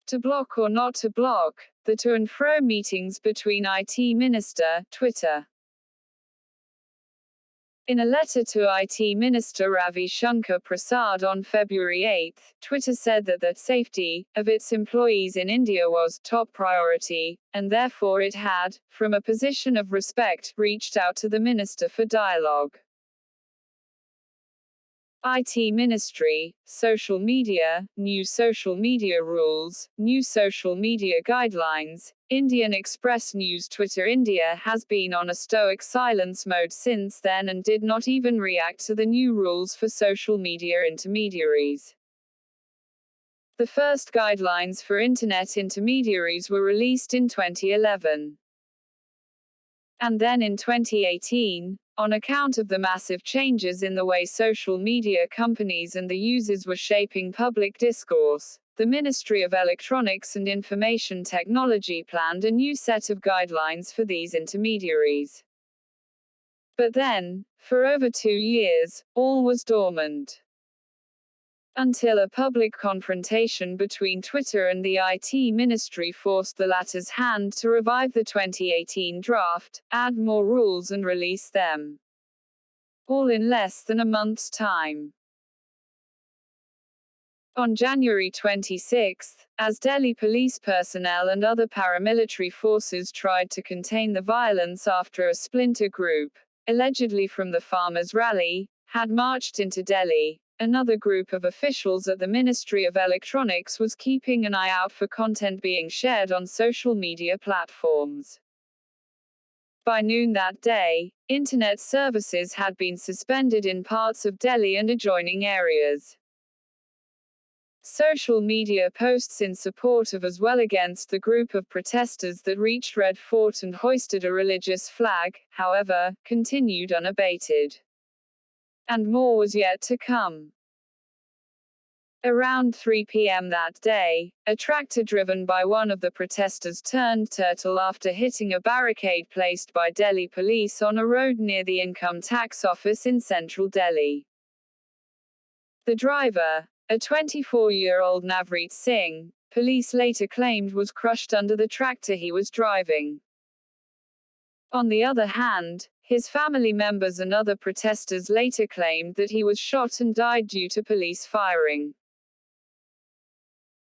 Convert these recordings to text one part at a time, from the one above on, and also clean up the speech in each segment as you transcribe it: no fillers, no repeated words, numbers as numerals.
to block or not to block, the to and fro meetings between IT Minister, Twitter. In a letter to IT Minister Ravi Shankar Prasad on February 8, Twitter said that the safety of its employees in India was top priority, and therefore it had, from a position of respect, reached out to the minister for dialogue. IT Ministry, Social Media, New Social Media Rules, New Social Media Guidelines, Indian Express News. Twitter India has been on a stoic silence mode since then and did not even react to the new rules for social media intermediaries. The first guidelines for Internet intermediaries were released in 2011. And then in 2018, on account of the massive changes in the way social media companies and the users were shaping public discourse, the Ministry of Electronics and Information Technology planned a new set of guidelines for these intermediaries. But then, for over 2 years, all was dormant. Until a public confrontation between Twitter and the IT ministry forced the latter's hand to revive the 2018 draft, add more rules and release them. All in less than a month's time. On January 26, as Delhi police personnel and other paramilitary forces tried to contain the violence after a splinter group, allegedly from the farmers' rally, had marched into Delhi, another group of officials at the Ministry of Electronics was keeping an eye out for content being shared on social media platforms. By noon that day, internet services had been suspended in parts of Delhi and adjoining areas. Social media posts in support of as well against the group of protesters that reached Red Fort and hoisted a religious flag, however, continued unabated. And more was yet to come. Around 3 p.m. that day, a tractor driven by one of the protesters turned turtle after hitting a barricade placed by Delhi police on a road near the income tax office in central Delhi. The driver, a 24-year-old Navreet Singh, police later claimed was crushed under the tractor he was driving. On the other hand, his family members and other protesters later claimed that he was shot and died due to police firing.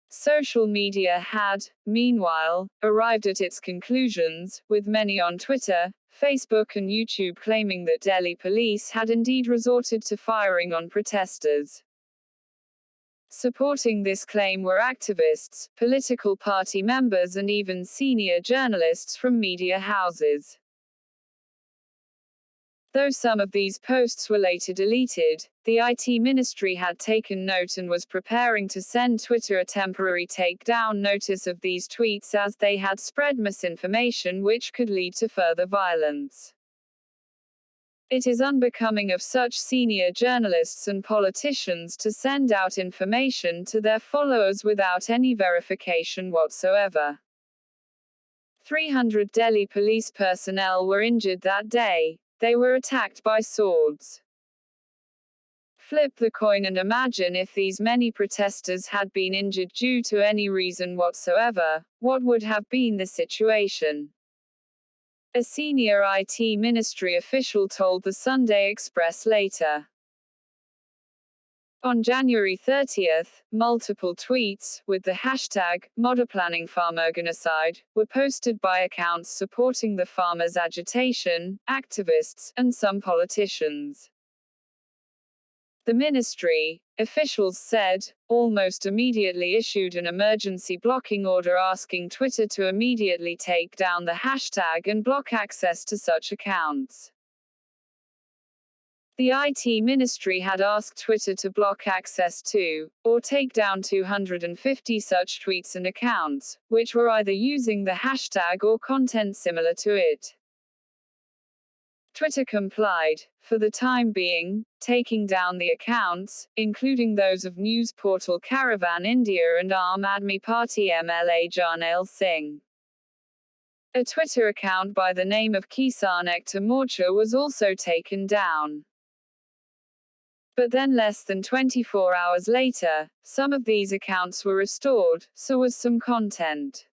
Social media had, meanwhile, arrived at its conclusions, with many on Twitter, Facebook and YouTube claiming that Delhi police had indeed resorted to firing on protesters. Supporting this claim were activists, political party members and even senior journalists from media houses. Though some of these posts were later deleted, the IT ministry had taken note and was preparing to send Twitter a temporary takedown notice of these tweets as they had spread misinformation which could lead to further violence. It is unbecoming of such senior journalists and politicians to send out information to their followers without any verification whatsoever. 300 Delhi police personnel were injured that day. They were attacked by swords. Flip the coin and imagine if these many protesters had been injured due to any reason whatsoever, what would have been the situation? A senior IT ministry official told the Sunday Express later. On January 30, multiple tweets, with the hashtag, #Modaplanning Farmergenocide, were posted by accounts supporting the farmers' agitation, activists, and some politicians. The ministry, officials said, almost immediately issued an emergency blocking order asking Twitter to immediately take down the hashtag and block access to such accounts. The IT ministry had asked Twitter to block access to, or take down 250 such tweets and accounts, which were either using the hashtag or content similar to it. Twitter complied, for the time being, taking down the accounts, including those of news portal Caravan India and Aam Aadmi Party MLA Jarnail Singh. A Twitter account by the name of Kisan Ekta Morcha was also taken down. But then less than 24 hours later, some of these accounts were restored, so was some content.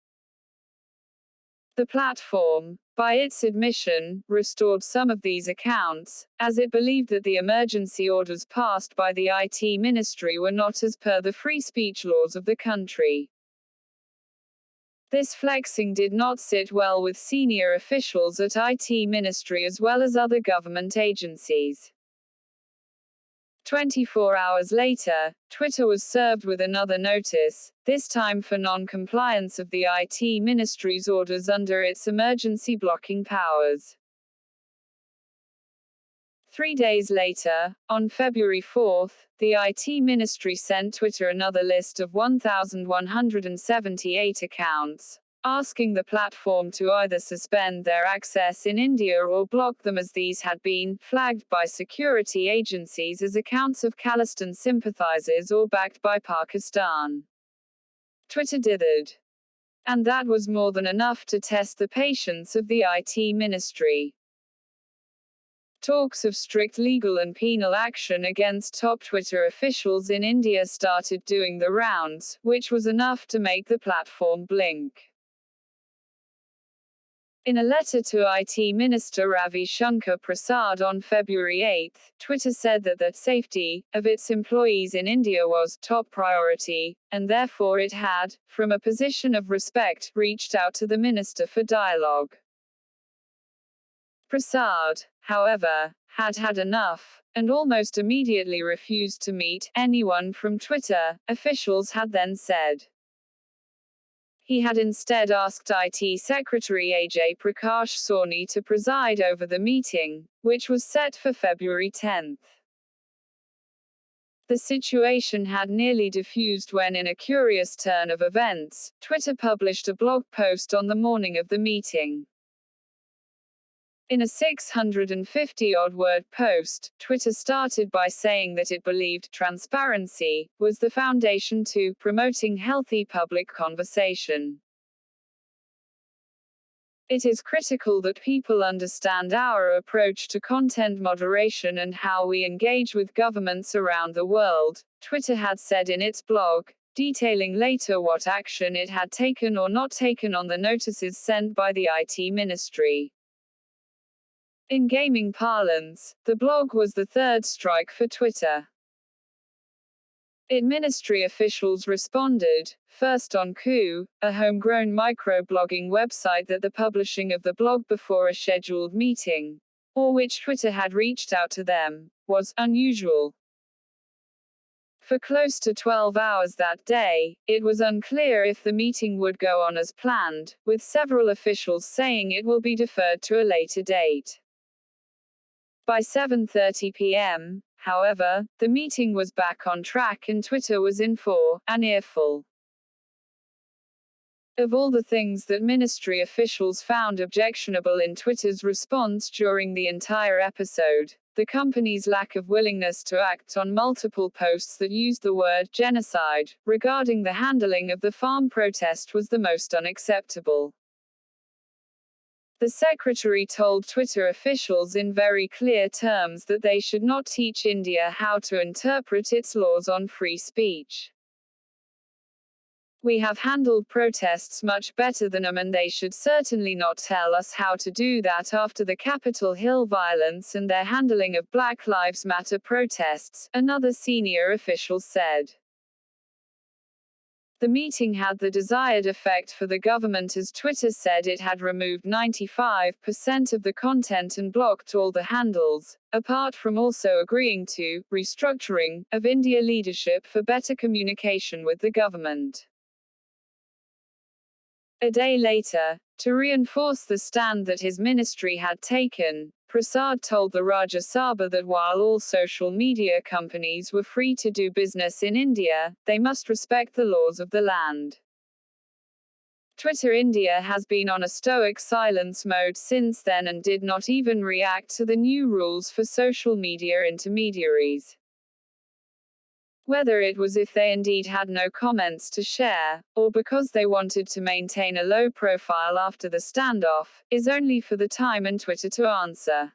The platform, by its admission, restored some of these accounts, as it believed that the emergency orders passed by the IT ministry were not as per the free speech laws of the country. This flexing did not sit well with senior officials at IT ministry as well as other government agencies. 24 hours later, Twitter was served with another notice, this time for non-compliance of the IT ministry's orders under its emergency blocking powers. 3 days later, on February 4, the IT ministry sent Twitter another list of 1,178 accounts, asking the platform to either suspend their access in India or block them, as these had been flagged by security agencies as accounts of Khalistan sympathizers or backed by Pakistan. Twitter dithered. And that was more than enough to test the patience of the IT ministry. Talks of strict legal and penal action against top Twitter officials in India started doing the rounds, which was enough to make the platform blink. In a letter to IT Minister Ravi Shankar Prasad on February 8, Twitter said that the safety of its employees in India was top priority, and therefore it had, from a position of respect, reached out to the minister for dialogue. Prasad, however, had had enough, and almost immediately refused to meet anyone from Twitter, officials had then said. He had instead asked IT Secretary Ajay Prakash Sawhney to preside over the meeting, which was set for February 10. The situation had nearly diffused when, in a curious turn of events, Twitter published a blog post on the morning of the meeting. In a 650-odd word post, Twitter started by saying that it believed transparency was the foundation to promoting healthy public conversation. It is critical that people understand our approach to content moderation and how we engage with governments around the world, Twitter had said in its blog, detailing later what action it had taken or not taken on the notices sent by the IT ministry. In gaming parlance, the blog was the third strike for Twitter. Ministry officials responded, first on Coup, a homegrown microblogging website that the publishing of the blog before a scheduled meeting, or which Twitter had reached out to them, was unusual. For close to 12 hours that day, it was unclear if the meeting would go on as planned, with several officials saying it will be deferred to a later date. By 7:30 p.m., however, the meeting was back on track and Twitter was in for an earful. Of all the things that ministry officials found objectionable in Twitter's response during the entire episode, the company's lack of willingness to act on multiple posts that used the word genocide regarding the handling of the farm protest was the most unacceptable. The secretary told Twitter officials in very clear terms that they should not teach India how to interpret its laws on free speech. We have handled protests much better than them, and they should certainly not tell us how to do that after the Capitol Hill violence and their handling of Black Lives Matter protests, another senior official said. The meeting had the desired effect for the government, as Twitter said it had removed 95% of the content and blocked all the handles, apart from also agreeing to restructuring of India leadership for better communication with the government. A day later, to reinforce the stand that his ministry had taken, Prasad told the Rajya Sabha that while all social media companies were free to do business in India, they must respect the laws of the land. Twitter India has been on a stoic silence mode since then and did not even react to the new rules for social media intermediaries. Whether it was if they indeed had no comments to share, or because they wanted to maintain a low profile after the standoff, is only for the time and Twitter to answer.